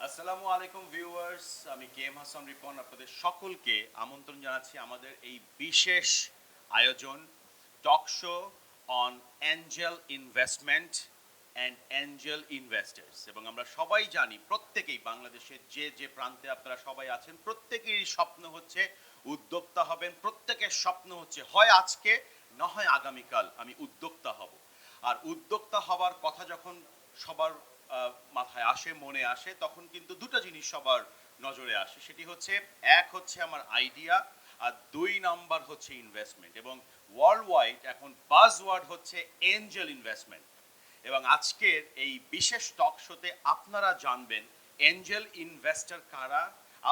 আসসালামু আলাইকুম ভিউয়ার্স, আমি কেএম হাসান রিপন আপনাদের সকলকে আমন্ত্রণ জানাচ্ছি আমাদের এই বিশেষ আয়োজন talk show on Angel investment and Angel investors. এবং আমরা সবাই জানি, প্রত্যেকেই বাংলাদেশের যে যে প্রান্তে আপনারা সবাই আছেন, প্রত্যেকেরই স্বপ্ন হচ্ছে উদ্যোক্তা হবেন। প্রত্যেকের স্বপ্ন হচ্ছে হয় আজকে না হয় আগামীকাল আমি উদ্যোক্তা হব। আর উদ্যোক্তা হবার কথা যখন সবার মাথায় আসে, মনে আসে, তখন কিন্তু দুটো জিনিস সবার নজরে আসে। সেটি হচ্ছে, এক হচ্ছে আমার আইডিয়া, আর দুই নাম্বার হচ্ছে ইনভেস্টমেন্ট। এবং ওয়ার্ল্ড ওয়াইড এখন বাজওয়ার্ড হচ্ছে এঞ্জেল ইনভেস্টমেন্ট। এবং আজকের এই বিশেষ টক শোতে আপনারা জানবেন এঞ্জেল ইনভেস্টর কারা,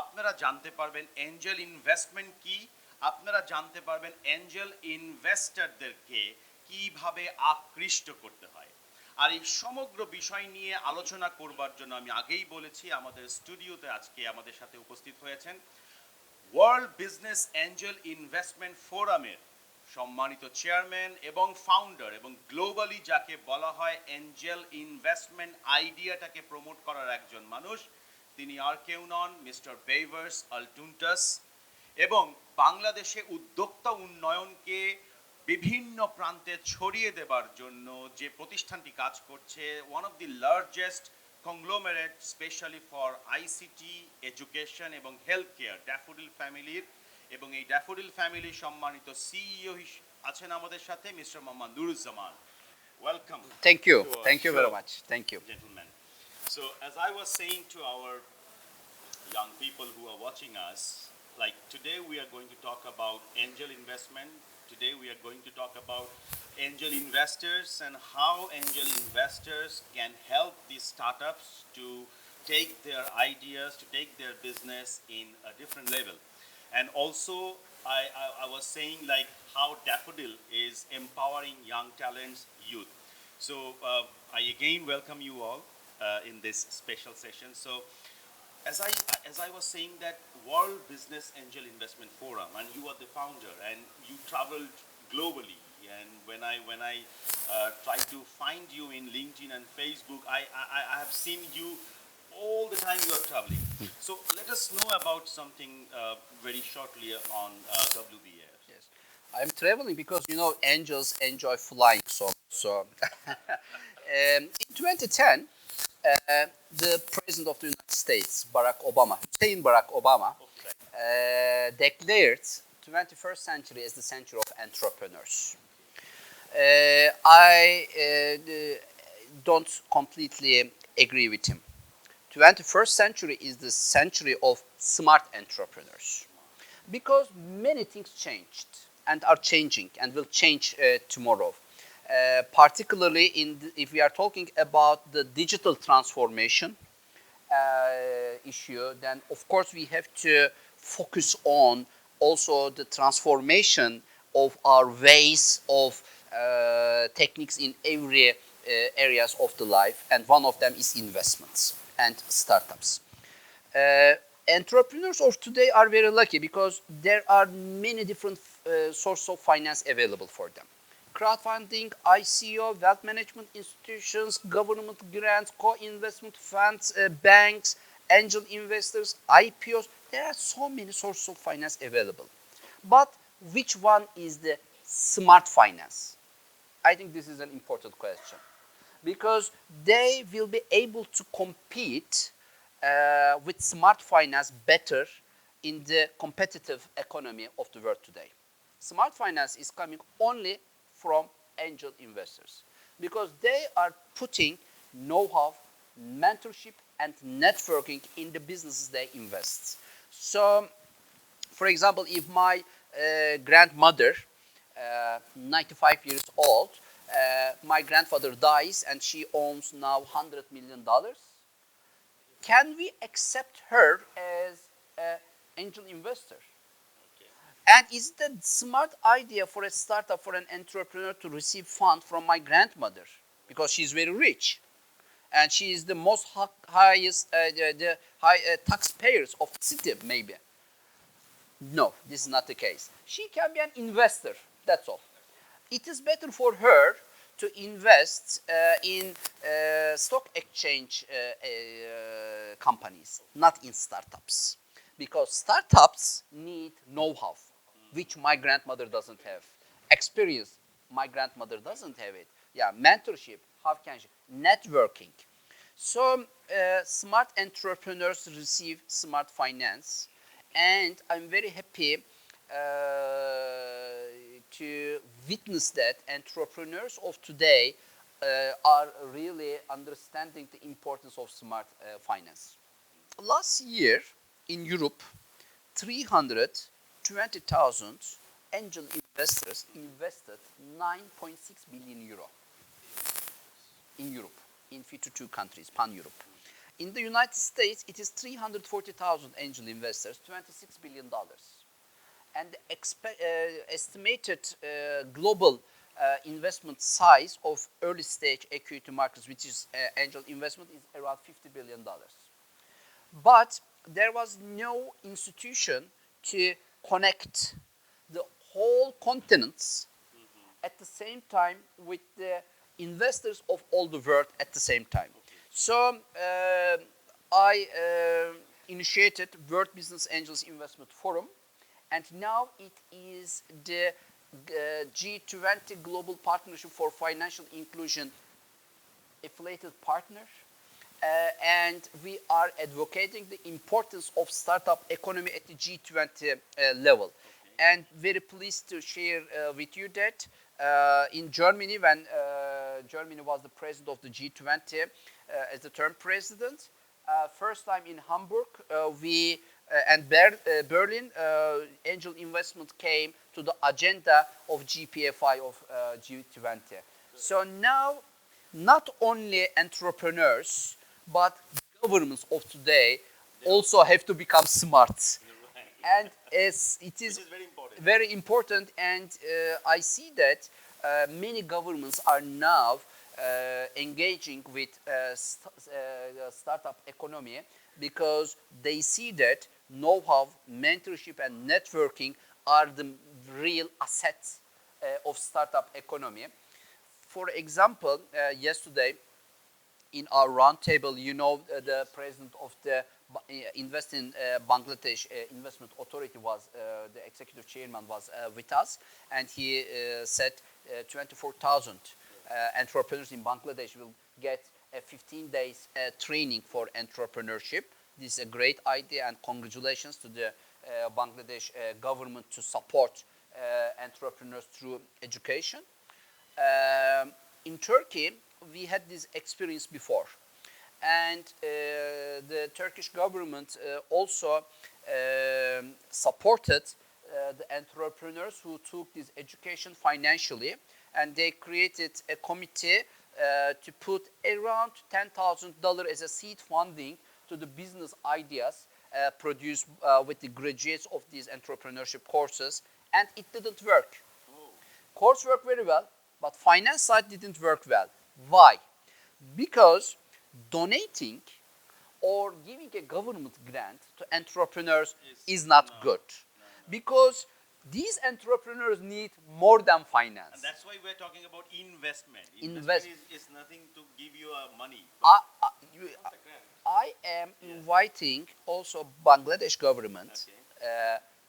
আপনারা জানতে পারবেন এঞ্জেল ইনভেস্টমেন্ট কি, আপনারা জানতে পারবেন এঞ্জেল ইনভেস্টরদেরকে কিভাবে আকৃষ্ট করতে হয়। আর এই সমগ্র বিষয় নিয়ে আলোচনা করবার জন্য আমি আগেই বলেছি, আমাদের স্টুডিওতে আজকে আমাদের সাথে উপস্থিত হয়েছেন ওয়ার্ল্ড বিজনেস অ্যাঞ্জেল ইনভেস্টমেন্ট ফোরামের সম্মানিত চেয়ারম্যান এবং ফাউন্ডার, এবং গ্লোবালি যাকে বলা হয় অ্যাঞ্জেল ইনভেস্টমেন্ট আইডিয়াটাকে প্রমোট করার একজন মানুষ। তিনি আর কেউ নন, মিস্টার বেইভার্স আলটুন্টাস। এবং বাংলাদেশে উদ্যোক্তা উন্নয়নকে বিভিন্ন প্রান্তে ছড়িয়ে দেবার জন্য যে প্রতিষ্ঠানটি কাজ করছে, one of the largest conglomerate specially for ICT, education এবং হেলথ কেয়ার, ড্যাফোডিল ফ্যামিলির। এবং এই ড্যাফোডিল ফ্যামিলির সম্মানিত সিইও আছেন আমাদের সাথে, mister Mohammad Nuruzzaman. Welcome Thank you. to our Thank you show, very much. Thank you. gentlemen. So, as I was saying to our young people who are watching us, like today we are going to talk about angel investment. Today we are going to talk about angel investors and how angel investors can help these startups to take their ideas, to take their business in a different level. And also, I was saying like how Daffodil is empowering young talents, youth. So I again welcome you all in this special session. So as I as I was saying, that World Business Angel Investment Forum, and you are the founder, and you traveled globally. And when I try to find you in LinkedIn and Facebook, I have seen you all the time you are traveling. So let us know about something very shortly on WBF. Yes. I'm traveling because angels enjoy flying so in 2010, the president of the United States, Barack Obama, Okay. declared 21st century as the century of entrepreneurs. I don't completely agree with him. 21st century is the century of smart entrepreneurs because many things changed and are changing and will change tomorrow. Particularly if we are talking about the digital transformation issue, then of course we have to focus on also the transformation of our ways of techniques in every areas of the life, and one of them is investments and startups. Uh, Entrepreneurs of today are very lucky because there are many different sources of finance available for them. Crowdfunding, ICO, wealth management institutions, government grants, co-investment funds, banks, angel investors, IPOs. There are so many sources of finance available. But which one is the smart finance? I think this is an important question because they will be able to compete with smart finance better in the competitive economy of the world today. Smart finance is coming only from angel investors because they are putting know-how, mentorship, and networking in the businesses they invest. So, for example, if my grandmother, 95 years old, my grandfather dies and she owns now $100 million, can we accept her as an angel investor? Okay. And is it a smart idea for a startup, for an entrepreneur to receive funds from my grandmother? Because she's very rich. And she is the most highest, the high taxpayers of the city, maybe. No, this is not the case. She can be an investor, that's all. It is better for her to invest in stock exchange companies, not in startups. Because startups need know-how, which my grandmother doesn't have. Experience, my grandmother doesn't have it. Yeah, mentorship, how can she? Networking. So smart entrepreneurs receive smart finance, and I'm very happy to witness that entrepreneurs of today are really understanding the importance of smart finance. Last year in Europe, 320,000 angel investors invested 9.6 billion euro in Europe, in 52 countries, pan-Europe. In the United States, it is 340,000 angel investors, $26 billion. And the estimated global investment size of early stage equity markets, which is angel investment, is around $50 billion. But there was no institution to connect the whole continents at the same time with the investors of all the world at the same time. So I initiated World Business Angels Investment Forum, and now it is the G20 Global Partnership for Financial Inclusion affiliated partner. And we are advocating the importance of startup economy at the G20 level. And very pleased to share with you that in Germany, when Germany was the president of the G20 as the term president, first time in Hamburg, and Berlin, angel investment came to the agenda of GPFI of G20. So now, not only entrepreneurs, but governments of today also have to become smart. And it is very important, and I see that many governments are now engaging with startup economy because they see that know-how, mentorship, and networking are the real assets of startup economy. For example, yesterday in our roundtable, you know, the president of the Bangladesh Investment Authority was, the executive chairman was with us, and he said 24,000 entrepreneurs in Bangladesh will get a 15 days training for entrepreneurship. This is a great idea, and congratulations to the Bangladesh government to support entrepreneurs through education. In Turkey, we had this experience before, and the Turkish government also supported the entrepreneurs who took this education financially, and they created a committee to put around $10,000 as a seed funding to the business ideas produced with the graduates of these entrepreneurship courses, and it didn't work. Course worked very well, but finance side didn't work well. Why? Because donating or giving a government grant to entrepreneurs is not good. Because these entrepreneurs need more than finance. And that's why we're talking about investment. Investment is nothing to give you money. I am inviting also Bangladesh government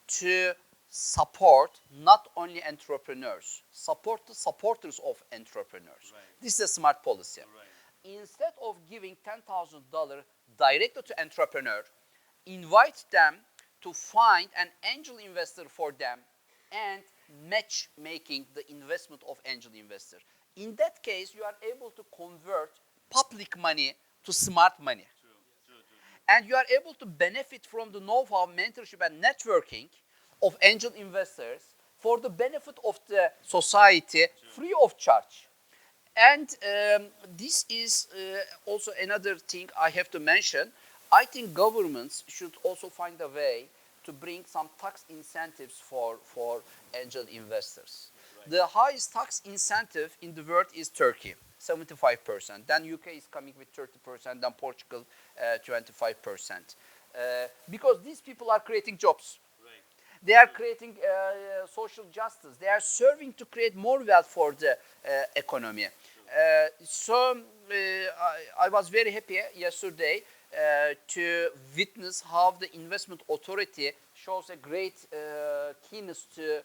to support not only entrepreneurs, support the supporters of entrepreneurs. Right. This is a smart policy. Right. Instead of giving $10,000 directly to entrepreneur, invite them to find an angel investor for them and match making the investment of angel investor. In that case, you are able to convert public money to smart money. True. And you are able to benefit from the know-how, mentorship, and networking of angel investors for the benefit of the society free of charge. And this is also another thing I have to mention. I think governments should also find a way to bring some tax incentives for angel investors. Right. The highest tax incentive in the world is Turkey, 75%. Then UK is coming with 30%, then Portugal 25%. Because these people are creating jobs. They are creating social justice. They are serving to create more wealth for the economy. So I was very happy yesterday to witness how the investment authority shows a great keenness to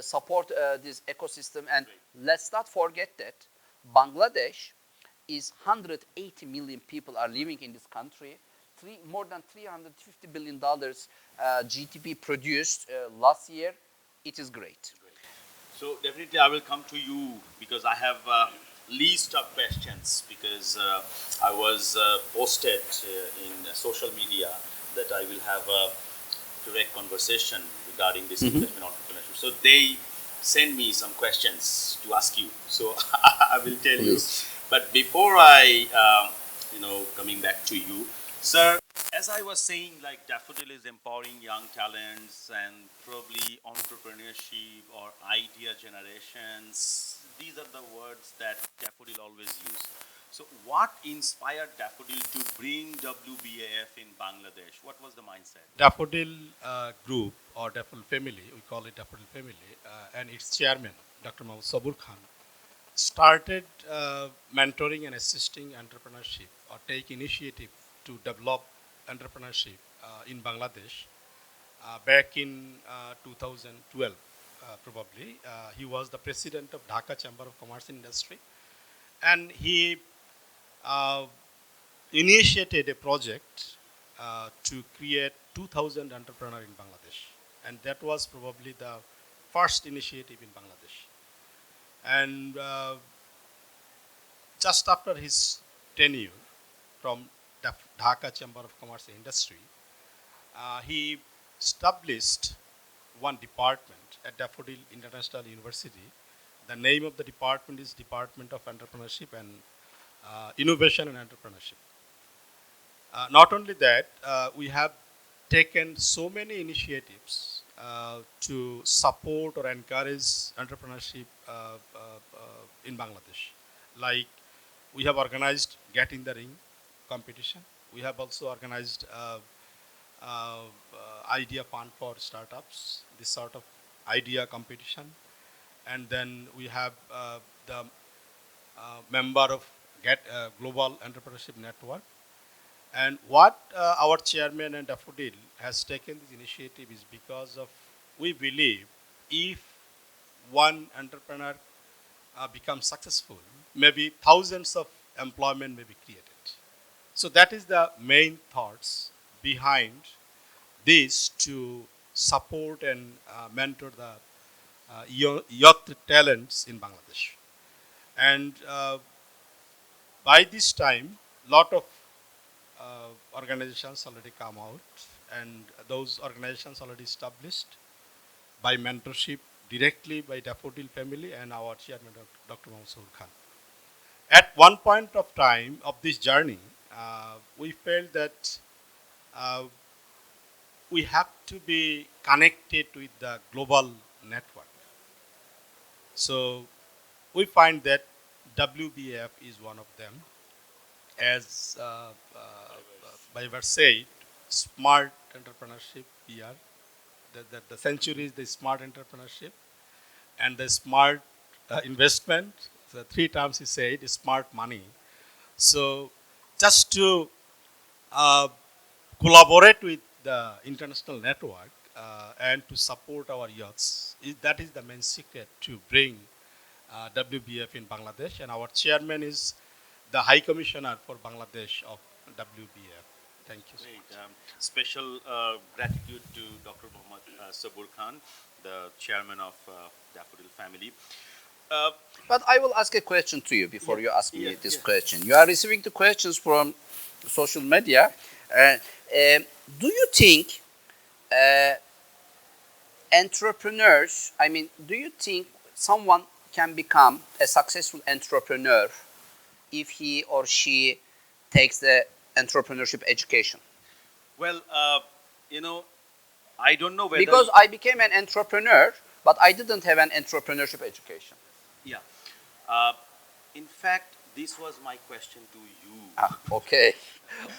support this ecosystem. And let's not forget that Bangladesh is 180 million people are living in this country. More than $350 billion GDP produced last year. It is great. So definitely I will come to you because I have a list of questions because I was posted in social media that I will have a direct conversation regarding this investment entrepreneurship. So they send me some questions to ask you. So I will tell you. Please. But before I, coming back to you, sir, as I was saying, like Daffodil is empowering young talents and probably entrepreneurship or idea generations. These are the words that Daffodil always use. So, what inspired Daffodil to bring WBAF in Bangladesh? What was the mindset? Daffodil Group or Daffodil Family, we call it Daffodil Family, and its chairman, Dr. Mahmoud Sabur Khan, started mentoring and assisting entrepreneurship or take initiative to develop entrepreneurship in Bangladesh back in 2012, probably. He was the president of Dhaka Chamber of Commerce and Industry, and he uh, initiated a project to create 2,000 entrepreneurs in Bangladesh. And that was probably the first initiative in Bangladesh. And just after his tenure from the Dhaka Chamber of Commerce and Industry, he established one department at Daffodil International University. The name of the department is Department of Entrepreneurship and Innovation and Entrepreneurship. Not only that, we have taken so many initiatives to support or encourage entrepreneurship in Bangladesh. Like we have organized Get in the Ring competition. We have also organized idea fund for startups, this sort of idea competition. And then we have the member of Get Global Entrepreneurship Network. And what our chairman and Daffodil has taken this initiative is because of we believe if one entrepreneur becomes successful, maybe thousands of employment may be created. So that is the main thoughts behind this to support and mentor the youth talents in Bangladesh. And by this time, lot of organizations already come out, and those organizations already established by mentorship directly by Daffodil family and our chairman, Dr. Mansoor Khan. At one point of time of this journey, we felt that uh, we have to be connected with the global network. So we find that WBF is one of them. As Baybars said, smart entrepreneurship here. The century is the smart entrepreneurship and the smart investment. The three terms he said is smart money. So just to uh, collaborate with the international network and to support our youths, that is the main secret to bring WBF in Bangladesh. And our chairman is the High Commissioner for Bangladesh of WBF. Thank you so Great. much. Special gratitude to Dr. Muhammad Sabur Khan, the chairman of Daffodil family. Uh, But I will ask a question to you before you ask me yeah, this yeah. question. You are receiving the questions from social media. Uh, do you think uh, entrepreneurs, I mean, do you think someone can become a successful entrepreneur if he or she takes the entrepreneurship education? Well, you know, I don't know whether. Because I became an entrepreneur, but I didn't have an entrepreneurship education. Yeah. Uh, in fact, this was my question to you. Ah, okay.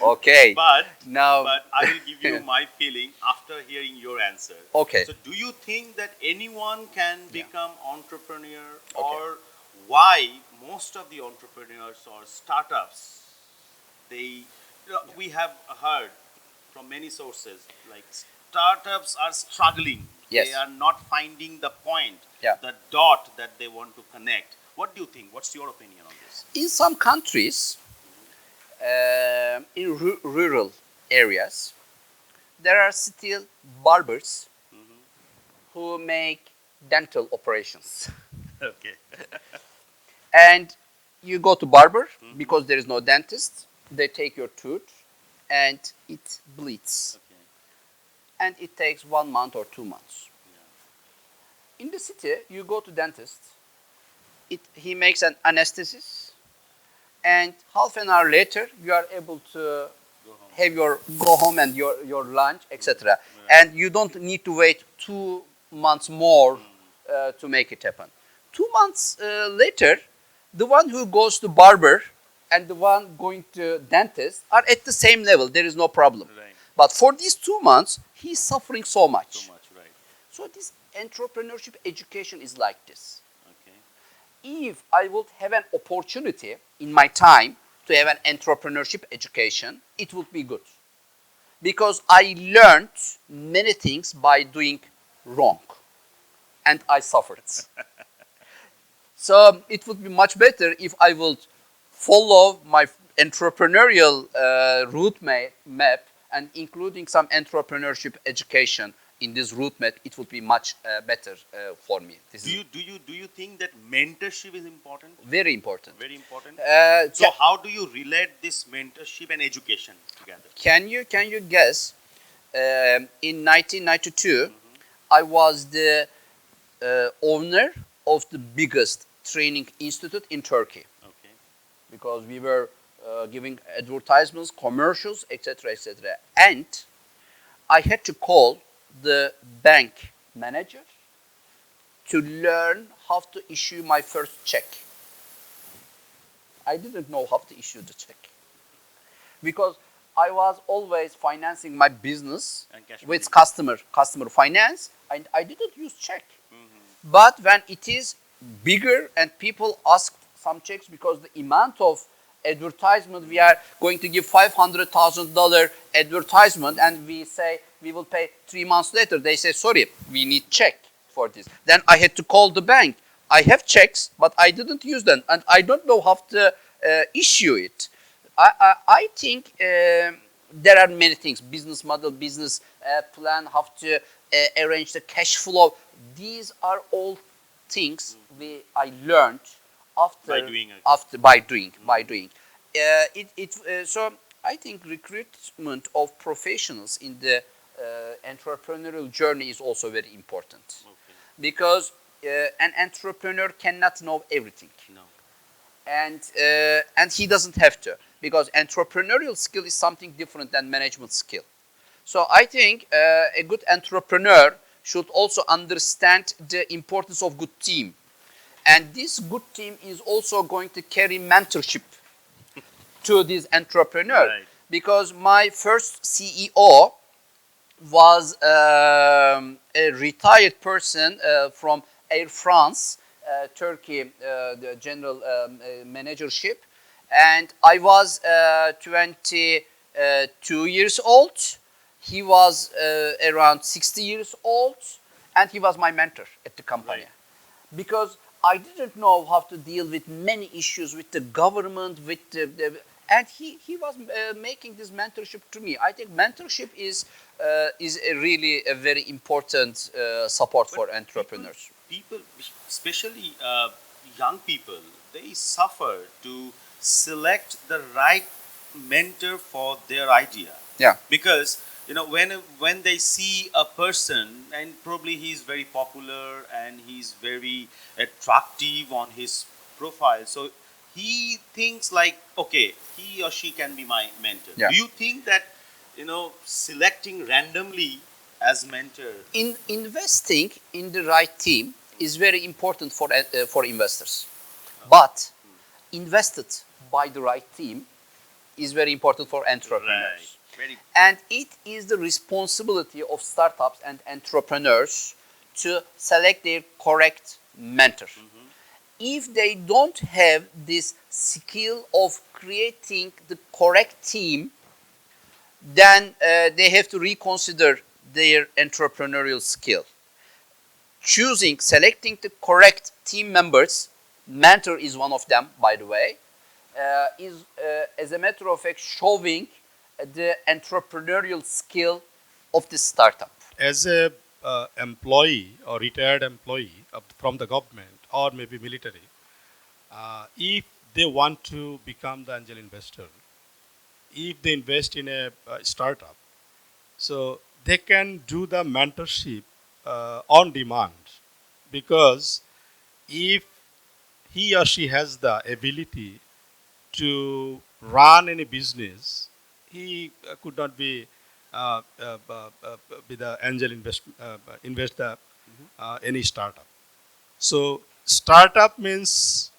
Okay. But Now, but I will give you my feeling after hearing your answer. okay. So, do you think that anyone can Yeah. become entrepreneur, Okay. or why most of the entrepreneurs or startups they We have heard from many sources like startups are struggling. Yes. They are not finding the point, Yeah. the dot that they want to connect. What do you think? What's your opinion on this? In some countries, in rural areas, there are still barbers who make dental operations. Okay. And you go to barber because there is no dentist. They take your tooth and it bleeds. Okay. And it takes 1 month or 2 months. Yeah. In the city, you go to dentist. He makes an anesthesis, and half an hour later, you are able to Go home. have go home and your lunch, etc. Right. And you don't need to wait 2 months more to make it happen. 2 months later, the one who goes to barber and the one going to dentist are at the same level. There is no problem. Right. But for these 2 months, he's suffering so much. So much. Right. So this entrepreneurship education is like this. Okay. If I would have an opportunity in my time to have an entrepreneurship education, it would be good. Because I learned many things by doing wrong. And I suffered. So it would be much better if I would follow my entrepreneurial route map and including some entrepreneurship education in this route map. It would be much better for me. This is Do you think that mentorship is important? very important. Very important. So Yeah. how do you relate this mentorship and education together? Can you guess? In 1992, I was the owner of the biggest training institute in Turkey Okay. because we were giving advertisements, commercials, etc., etc. And I had to call the bank manager to learn how to issue my first check. I didn't know how to issue the check because I was always financing my business And cash with management. customer finance, and I didn't use check. But when it is bigger and people ask some checks because the amount of advertisement, we are going to give $500,000 advertisement and we say we will pay 3 months later, they say sorry, we need check for this. Then I had to call the bank. I have checks but I didn't use them and I don't know how to issue it. I think there are many things: business model, business plan, how to arrange the cash flow. These are all things I learned By doing it. by doing. So I think recruitment of professionals in the entrepreneurial journey is also very important Okay. because an entrepreneur cannot know everything. No. And he doesn't have to, because entrepreneurial skill is something different than management skill. So I think a good entrepreneur should also understand the importance of good team, and this good team is also going to carry mentorship to this entrepreneur. Right. Because my first CEO was a retired person from Air France, Turkey, the general managership, and I was 22 years old. He was around 60 years old, and he was my mentor at the company. Right. Because I didn't know how to deal with many issues with the government, and he was making this mentorship to me. I think mentorship is really a very important support for entrepreneurs. People, especially young people, they suffer to select the right mentor for their idea. Yeah. Because when they see a person and probably he's very popular and he's very attractive on his profile, so he thinks like, okay, he or she can be my mentor. Yeah. Do you think that selecting randomly as mentor? Investing in the right team is very important for investors, but invested by the right team is very important for entrepreneurs. Right. Very. And it is the responsibility of startups and entrepreneurs to select their correct mentor. If they don't have this skill of creating the correct team then they have to reconsider their entrepreneurial skill. Selecting the correct team members, mentor is one of them, by the way, is, as a matter of fact, showing the entrepreneurial skill of the startup. As a employee or retired employee from the government or maybe military, if they want to become the angel investor, if they invest in a startup, so they can do the mentorship on demand, because if he or she has the ability to run any business, he could not be be the angel investor any startup. So startup means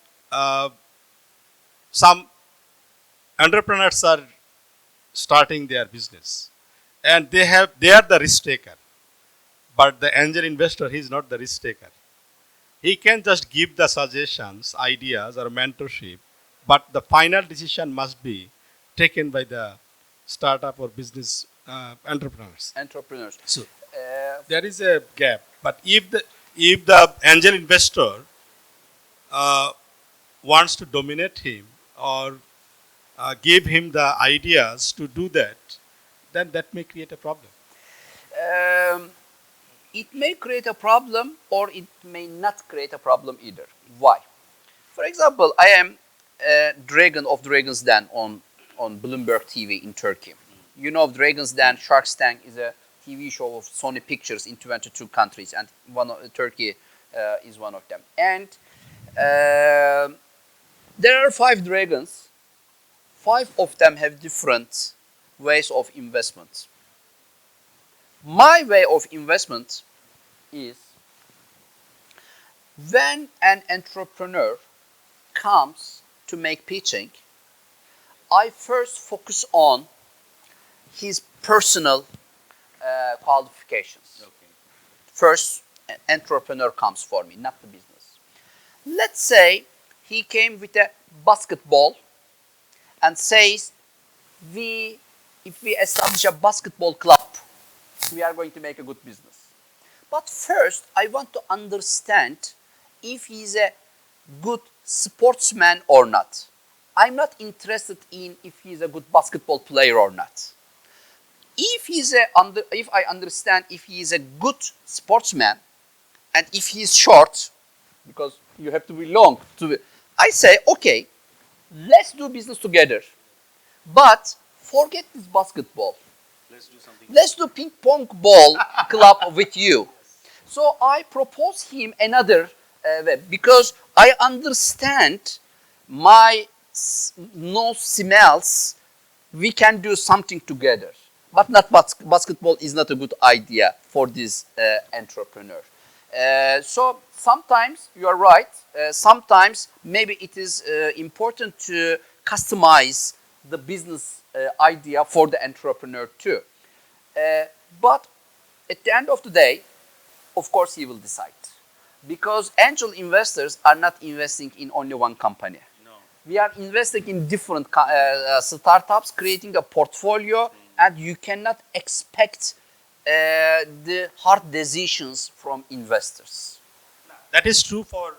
some entrepreneurs are starting their business, and they are the risk taker. But the angel investor, he is not the risk taker. He can just give the suggestions, ideas, or mentorship, but the final decision must be taken by the startup or business entrepreneurs. Entrepreneurs. So Uh, there is a gap. But if the angel investor wants to dominate him or give him the ideas to do that, then that may create a problem. um, it may create a problem or it may not create a problem either. Why? For example, I am Dragon of Dragon's Den on Bloomberg TV in Turkey. You know, Dragon's Den, Shark's Tank is a TV show of Sony Pictures in 22 countries, and Turkey is one of them. And there are 5 dragons. 5 of them have different ways of investment. My way of investment is when an entrepreneur comes to make pitching, I first focus on his personal qualifications. Okay. First, an entrepreneur comes for me, not the business. Let's say he came with a basketball and says, if we establish a basketball club, we are going to make a good business. But first, I want to understand if he's a good sportsman or not. I'm not interested in if he's a good basketball player or not. If I understand if he is a good sportsman and if he's short, because you have to be long I say, okay, let's do business together, but forget this basketball. Let's do something. Let's do ping pong ball club with you. So I propose him another way because I understand my nose smells. We can do something together, but not basketball is not a good idea for this entrepreneur. So sometimes you are right. Sometimes maybe it is important to customize the business idea for the entrepreneur too. But at the end of the day, of course, he will decide. Because angel investors are not investing in only one company. No. We are investing in different startups, creating a portfolio, and you cannot expect the hard decisions from investors. That is true for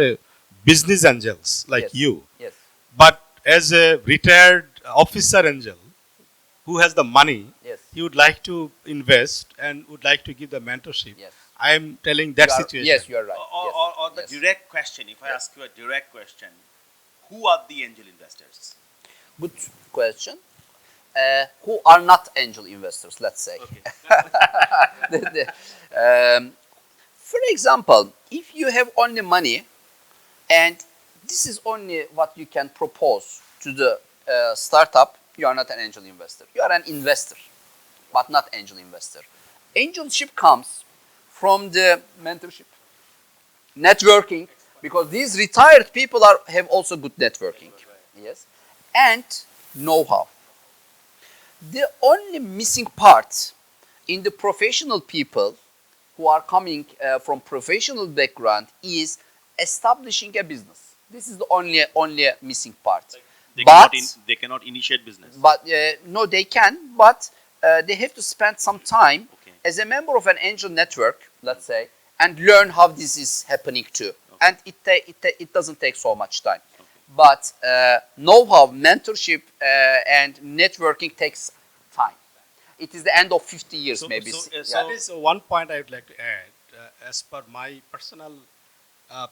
a business angels like Yes. you. Yes. But as a retired officer angel who has the money, Yes. he would like to invest and would like to give the mentorship. Yes. I am telling that situation. Yes, you are right. Or the Yes. direct question, if I Yes. ask you a direct question, who are the angel investors? Good question. Who are not angel investors, let's say. Okay. For example, if you have only money and this is only what you can propose to the startup, you are not an angel investor. You are an investor, but not angel investor. Angelship comes from the mentorship, networking, because these retired people have also good networking. Yes, and know-how. The only missing part in the professional people who are coming from professional background is establishing a business. This is the only missing part. But they cannot initiate business. but no, they can, but they have to spend some time Okay. as a member of an angel network, let's say, and learn how this is happening too. Okay. And it doesn't take so much time. Okay. But know-how, mentorship, and networking takes time. It is the end of 50 years, So- maybe. so, Yeah. That is one point I would like to add. As per my personal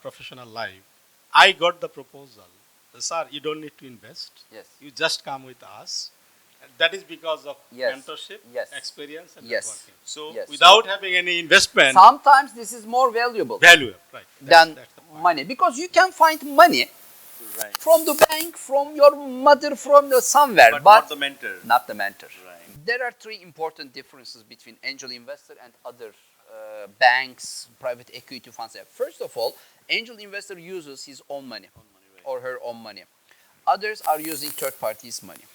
professional life, I got the proposal. Sir, you don't need to invest. Yes. You just come with us. And that is because of Yes. mentorship, Yes. experience, and Yes. networking. So Yes. Without having any investment, Sometimes this is more valuable value, right? than That's the point. money, because you can find money right. from the bank, from your mother, from the somewhere, but, but not the mentor. not the mentor. Right. There are three important differences between angel investor and other banks, private equity funds. First of all, angel investor uses his own money On money, right. or her own money. Others are using third parties' money.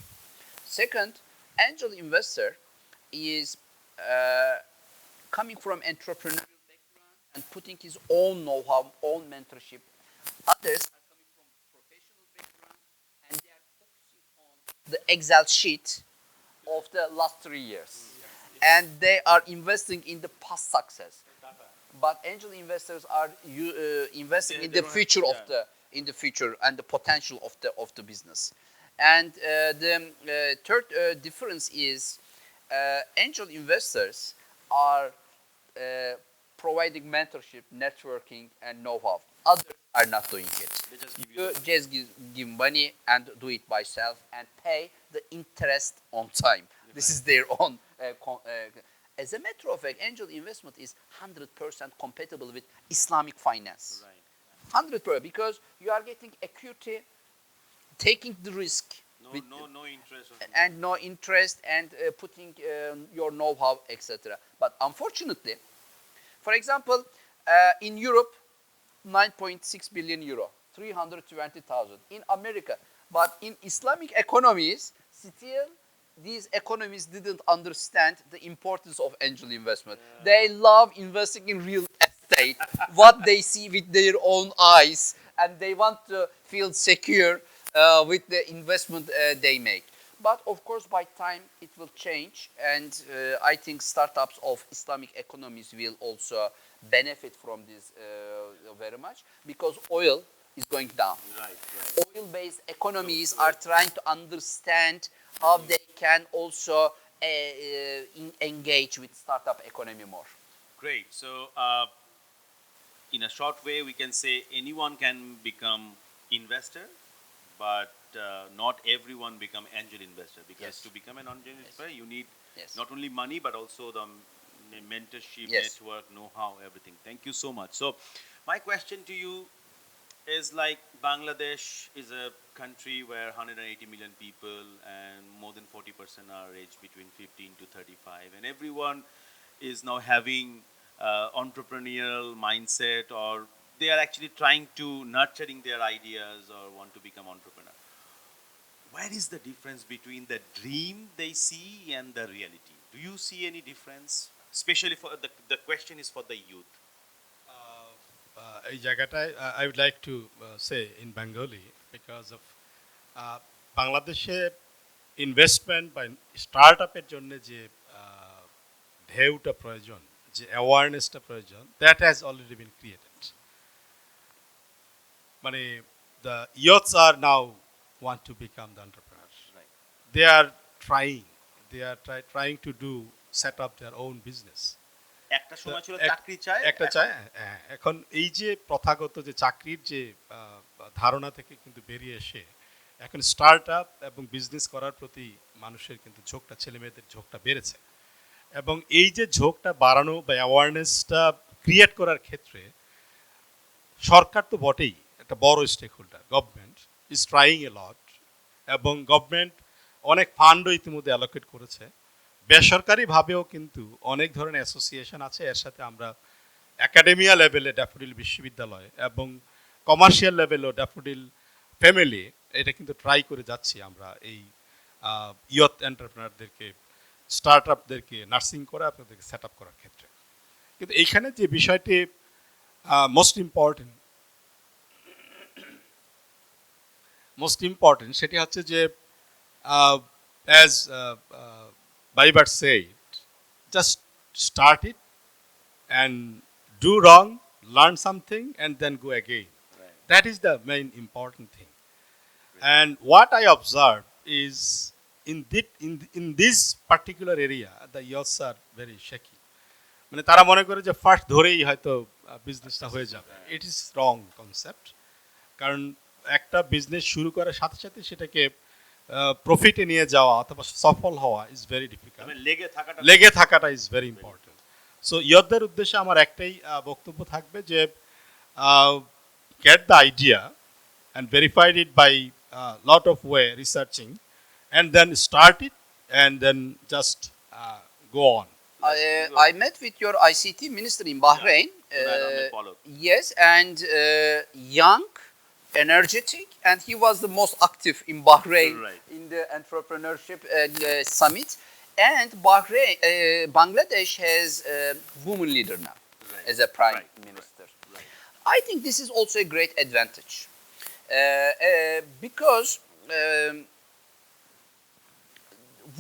Second, angel investor is coming from entrepreneurial background and putting his own know-how, own mentorship. Others are coming from professional background and they are focusing on the Excel sheet of the last 3 years. And they are investing in the past success. But angel investors are investing in They the don't have- future of yeah. the future and the potential of the business. And the third difference is angel investors are providing mentorship, networking, and know-how. Others are not doing it. They just give You you the- just give money and do it by self and pay the interest on time. This is their own. As a matter of fact, angel investment is 100% compatible with Islamic finance. Right. 100%, because you are getting equity, taking the risk, No, with, no interest. Or and no interest, and putting your know-how, etc. But unfortunately, for example, in Europe, 9.6 billion euro, 320,000 in America. But in Islamic economies, still these economies didn't understand the importance of angel investment. They love investing in real estate, what they see with their own eyes, and they want to feel secure with the investment they make. But of course, by time it will change, and I think startups of Islamic economies will also benefit from this very much, because oil is going down. right, right. Oil-based economies are trying to understand how they can also engage with startup economy more. Great. So, in a short way, we can say anyone can become investor, but not everyone become angel investor, because Yes. to become an angel investor, you need Yes. not only money but also the mentorship, Yes. network, know-how, everything. Thank you so much. So, my question to you is, like, Bangladesh is a country where 180 million people and more than 40% are aged between 15 to 35, and everyone is now having entrepreneurial mindset, or they are actually trying to nurturing their ideas or want to become entrepreneur. Where is the difference between the dream they see and the reality? Do you see any difference? Especially for the question is for the youth. এই জায়গাটায় I would like to say in Bengali, because of বাংলাদেশে investment বা স্টার্টআপের জন্য যে ঢেউটা প্রয়োজন, যে অ্যাওয়ারনেসটা প্রয়োজন, that has already been created. মানে the youths are now want to become the entrepreneur. Right. They are trying to do set up their own business. একটা সময় ছিল এক- চাকরি চায়, একটা চায়, হ্যাঁ। এখন এই যে প্রথাগত যে চাকরির যে ধারণা থেকে কিন্তু বেরিয়ে এসে এখন স্টার্ট আপ এবং বিজনেস করার প্রতি মানুষের কিন্তু ঝোঁকটা, ছেলে মেয়েদের ঝোঁকটা বেড়েছে। এবং এই যে ঝোঁকটা বাড়ানো বা অ্যাওয়ারনেসটা ক্রিয়েট করার ক্ষেত্রে সরকার তো বটেই একটা বড় stakeholder, government is trying a lot, এবং গভর্নমেন্ট অনেক ফান্ডও ইতিমধ্যে অ্যালোকেট করেছে। বেসরকারিভাবেও কিন্তু অনেক ধরনের অ্যাসোসিয়েশন আছে। এর সাথে আমরা একাডেমিয়া লেভেলে ড্যাফোডিল বিশ্ববিদ্যালয় এবং কমার্শিয়াল লেভেলেও ড্যাফোডিল ফ্যামিলি এটা কিন্তু ট্রাই করে যাচ্ছি আমরা এই ইয়থ এন্টারপ্রেনারদেরকে, স্টার্ট আপদেরকে নার্সিং করা, আপনাদেরকে সেট আপ করার ক্ষেত্রে। কিন্তু এইখানে যে বিষয়টি মোস্ট ইম্পর্টেন্ট, মোস্ট ইম্পর্টেন্ট সেটি হচ্ছে যে as Baybars said, just start it and do wrong, learn something, and then go again. Right. That is the main important thing. And what I observed is in this particular area, the youths are very shaky. মানে তারা মনে করে যে first ধরেই হয়তো বিজনেসটা হয়ে যাবে। It is wrong concept. কারণ একটা বিজনেস শুরু করার সাথে সাথে সেটাকে প্রফিটে নিয়ে যাওয়া অথবা সফল হওয়া ইজ ভেরি ডিফিকাল্ট। লেগে থাকাটা ইজ ভেরি ইম্পর্টেন্ট। সো ইয়তদের উদ্দেশ্যে আমার একটাই বক্তব্য থাকবে যে get the idea and verified it by lot of way researching and then start it and then just go on. I met with your ICT minister in Bahrain. Yes, and young, energetic, and he was the most active in Bahrain Right. in the entrepreneurship summit. And Bahrain, Bangladesh has a woman leader now Right. as a prime Right. minister. Right. I think this is also a great advantage because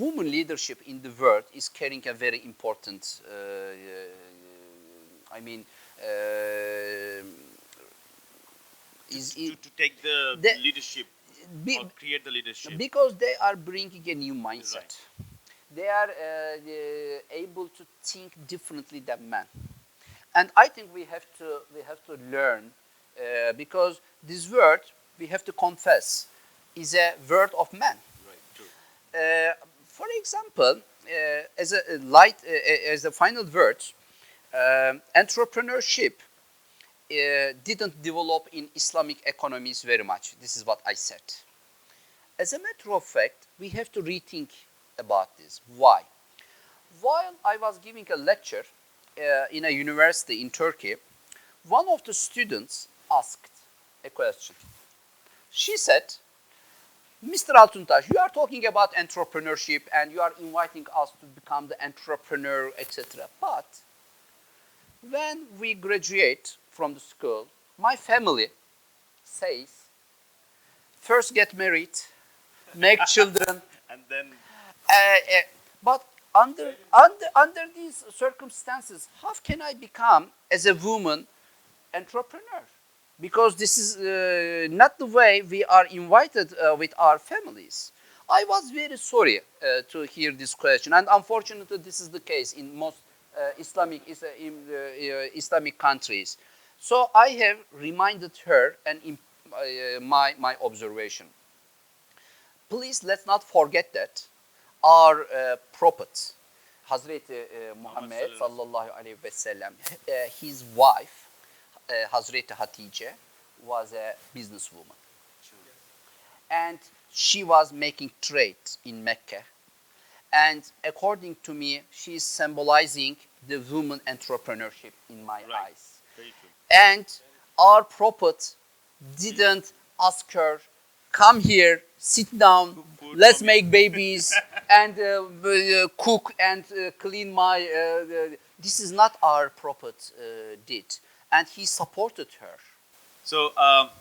woman leadership in the world is carrying a very important, I mean, To take the leadership be- or create the leadership. because they are bringing a new mindset. They are able to think differently than men, and I think we have to learn because this word we have to confess is a word of man. Right. True. For example, as a final word, entrepreneurship didn't develop in Islamic economies very much. This is what I said. As a matter of fact, we have to rethink about this. Why? While I was giving a lecture in a university in Turkey, one of the students asked a question. She said, Mr. Altuntas, you are talking about entrepreneurship and you are inviting us to become the entrepreneur, etc. But when we graduate from the school, my family says, first get married, make children. And then But under these circumstances, how can I become, as a woman, entrepreneur? Because this is not the way we are invited with our families. I was very sorry to hear this question, and unfortunately, this is the case in most Islamic countries. So I have reminded her and my observation. Please let's not forget that our prophet, Hazreti Muhammad sallallahu alaihi wasallam, his wife, Hazreti Hatice, was a businesswoman. And she was making trade in Mecca. And according to me, she is symbolizing the woman entrepreneurship in my eyes. very true. And our prophet didn't ask her, come here, sit down, food let's for me." make babies and cook and clean my. This is not our prophet did. And he supported her. So,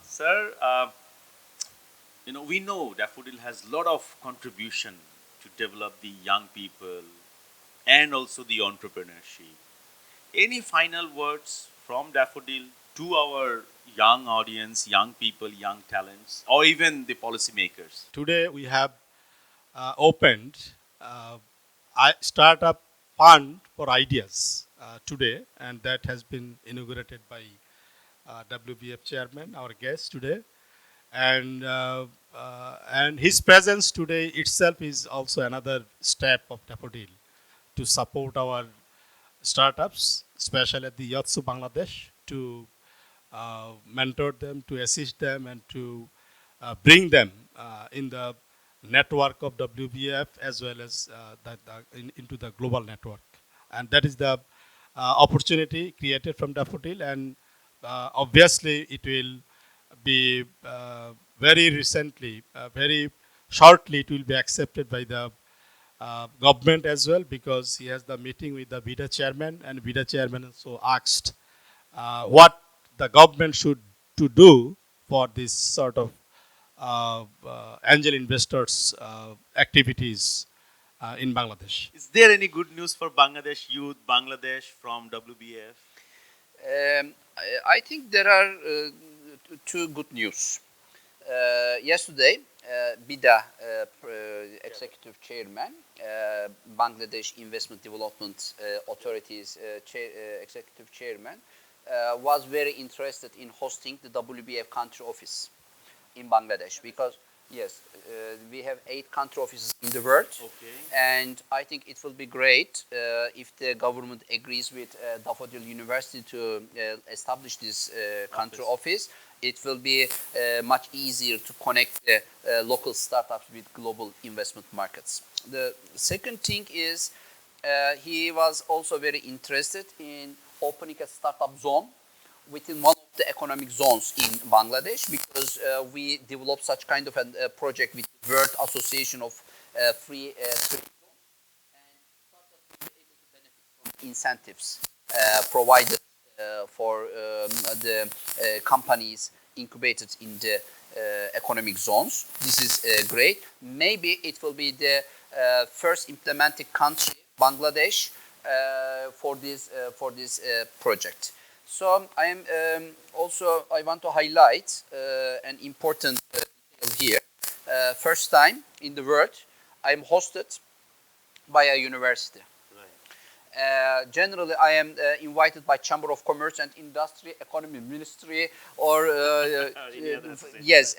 sir, we know Daffodil has a lot of contribution to develop the young people and also the entrepreneurship. Any final words from Daffodil to our young audience, young people, young talents, or even the policymakers? Today we have opened startup fund for ideas today, and that has been inaugurated by WBF chairman, our guest today, and his presence today itself is also another step of Daffodil to support our startups, especially at the Yatsu Bangladesh, to mentor them, to assist them, and to bring them in the network of WBF as well as into the global network. And that is the opportunity created from Daffodil, and obviously it will be very shortly it will be accepted by the government as well, because he has the meeting with the VIDA chairman, and VIDA chairman also asked what the government should to do for this sort of angel investors activities in Bangladesh. Is there any good news for Bangladesh youth, Bangladesh from WBF? I think there are two good news. Yesterday, BIDA, Executive Chairman, Bangladesh Investment Development Authority's Executive Chairman, was very interested in hosting the WBF country office in Bangladesh because yes, we have 8 country offices in the world, Okay. and I think it will be great if the government agrees with Daffodil University to establish this country office. It will be much easier to connect the local startups with global investment markets. The second thing is he was also very interested in opening a startup zone within one of the economic zones in Bangladesh because we developed such kind of a project with the World Association of Free Trade Zones, and startups will be able to benefit from incentives provided for the companies incubated in the economic zones. This is great. Maybe it will be the first implementing country, Bangladesh, for this project. So I am also I want to highlight an important detail here. First time in the world, I am hosted by a university. Generally, I am invited by Chamber of Commerce and Industry, Economy Ministry, or yes.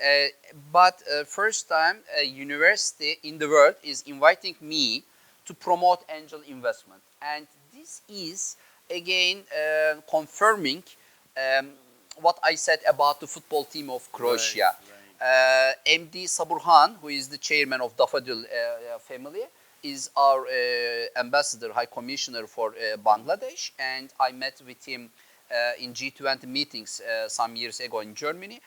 But first time a university in the world is inviting me to promote angel investment, and this is again confirming what I said about the football team of Croatia. MD Saburhan, who is the chairman of Daffodil family, is our ambassador, high commissioner for Bangladesh, and I met with him in G20 meetings some years ago in Germany.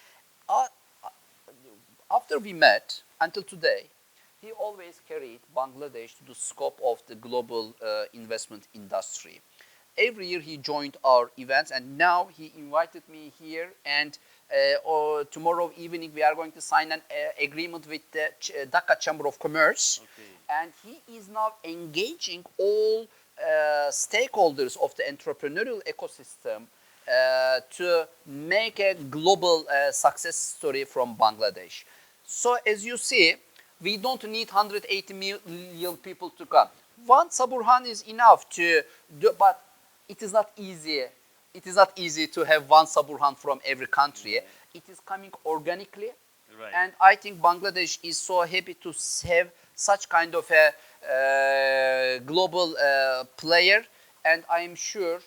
After we met until today, he always carried Bangladesh to the scope of the global investment industry. Every year he joined our events, and now he invited me here, and tomorrow evening we are going to sign an agreement with the Dhaka Chamber of Commerce. And he is now engaging all stakeholders of the entrepreneurial ecosystem to make a global success story from Bangladesh. So as you see, we don't need 180 million people to come. One Saburhan is enough to do, but it is not easy. It is not easy to have one Saburhan from every country. It is coming organically. And I think Bangladesh is so happy to have such kind of a global player. And I am sure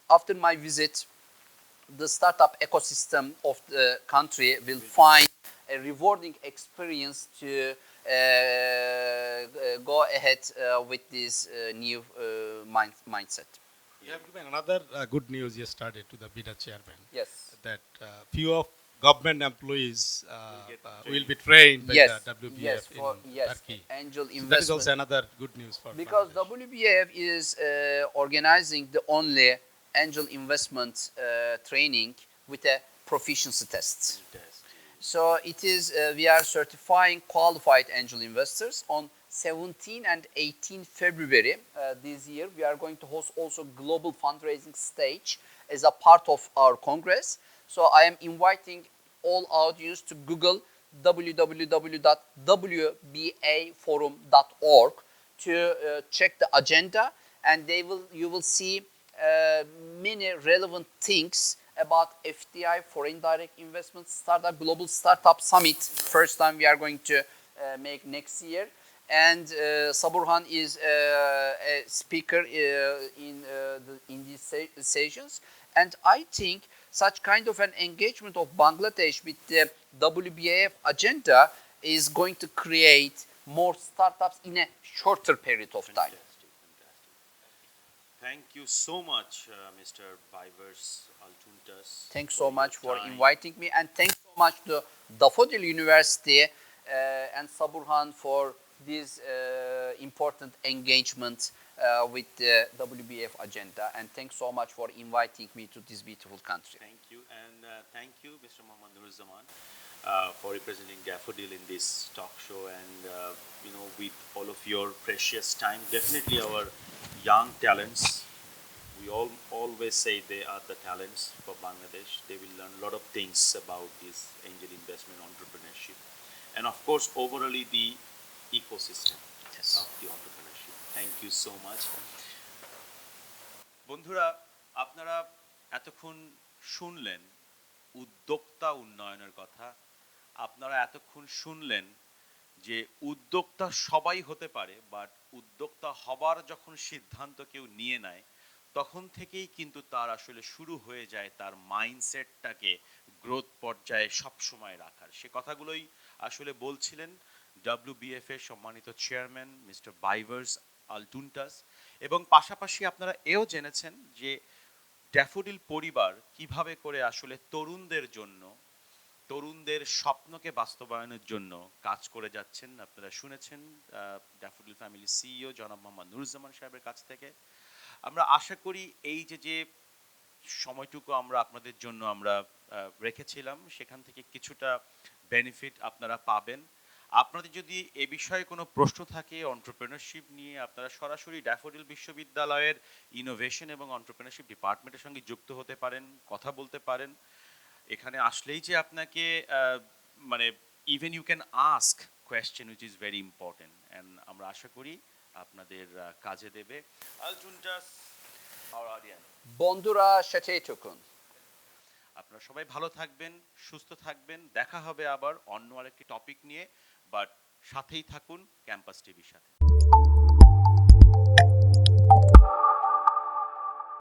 after my visit, the startup ecosystem of the country will find a rewarding experience to go ahead with this new mindset. You have given another good news yesterday to the BIDA chairman. Yes. That few of government employees will be trained by Yes. the WBF Yes. For in yes, Turkey. angel So investment. that is also another good news for Because Bangladesh. WBF is organizing the only angel investment training with a proficiency test. So it is we are certifying qualified angel investors on 17 and 18 February this year. We are going to host also global fundraising stage as a part of our congress. So I am inviting all audience to Google www.wbaforum.org to check the agenda, and you will see many relevant things about FDI, foreign direct investment, startup, global startup summit. First time we are going to make next year. And Saburhan is a speaker in these sessions. And I think such kind of an engagement of Bangladesh with the WBAF agenda is going to create more startups in a shorter period of time. Thank you so much, Mr. Baybars Altuntas. Thanks so much for inviting me, and thanks so much to Daffodil University and Saburhan for this important engagement with the WBF agenda. And thanks so much for inviting me to this beautiful country. Thank you, and thank you, Mr. Mohammad Nuruzzaman. for representing Daffodil in this talk show, and with all of your precious time. Definitely, our young talents. We always say they are the talents for Bangladesh. They will learn a lot of things about this angel investment entrepreneurship, and of course, overally the ecosystem Yes. of the entrepreneurship. Thank you so much. বন্ধুরা, আপনারা এতক্ষণ শুনলেন উদ্যোক্তা উন্নয়নের কথা। আপনারা এতক্ষণ শুনলেন যে উদ্যোক্তা সবাই হতে পারে, বাট উদ্যোক্তা হবার যখন সিদ্ধান্ত কেউ নিয়ে নেয়, তখন থেকেই কিন্তু তার আসলে শুরু হয়ে যায় তার মাইন্ডসেটটাকে গ্রোথ পর্যায়ে সবসময় রাখার। সে কথাগুলোই আসলে বলছিলেন WBF এর সম্মানিত চেয়ারম্যান মিস্টার বাইভার্স আলটুন্টাস। এবং পাশাপাশি আপনারা এও জেনেছেন যে ড্যাফোডিল পরিবার কিভাবে করে আসলে তরুণদের স্বপ্নকে বাস্তবায়নের জন্য কাজ করে যাচ্ছেন। আপনারা শুনেছেন ড্যাফোডিল ফ্যামিলি সিইও জনাব মোহাম্মদ নুরুজ্জামান সাহেবের কাছ থেকে। আমরা আশা করি এই যে সময়টুকু আমরা আপনাদের জন্য আমরা রেখেছিলাম, সেখান থেকে কিছুটা বেনিফিট আপনারা পাবেন। আপনাদের যদি এ বিষয়ে কোনো প্রশ্ন থাকে এন্টারপ্রেনারশিপ নিয়ে, আপনারা সরাসরি ড্যাফোডিল বিশ্ববিদ্যালয়ের ইনোভেশন এবং এন্টারপ্রেনারশিপ ডিপার্টমেন্টের সঙ্গে যুক্ত হতে পারেন, কথা বলতে পারেন। এখানে আসলেই যে আপনাকে মানে even you can ask question which is very important, and আমরা আশা করি আপনাদের কাজে দেবে। আলটুন্টাস our audience. বন্ধুরা সেটাই থাকুন। আপনারা সবাই ভালো থাকবেন, সুস্থ থাকবেন। দেখা হবে আবার অন্য আরেকটি টপিক নিয়ে, বাট সাথেই থাকুন ক্যাম্পাস টিভির সাথে।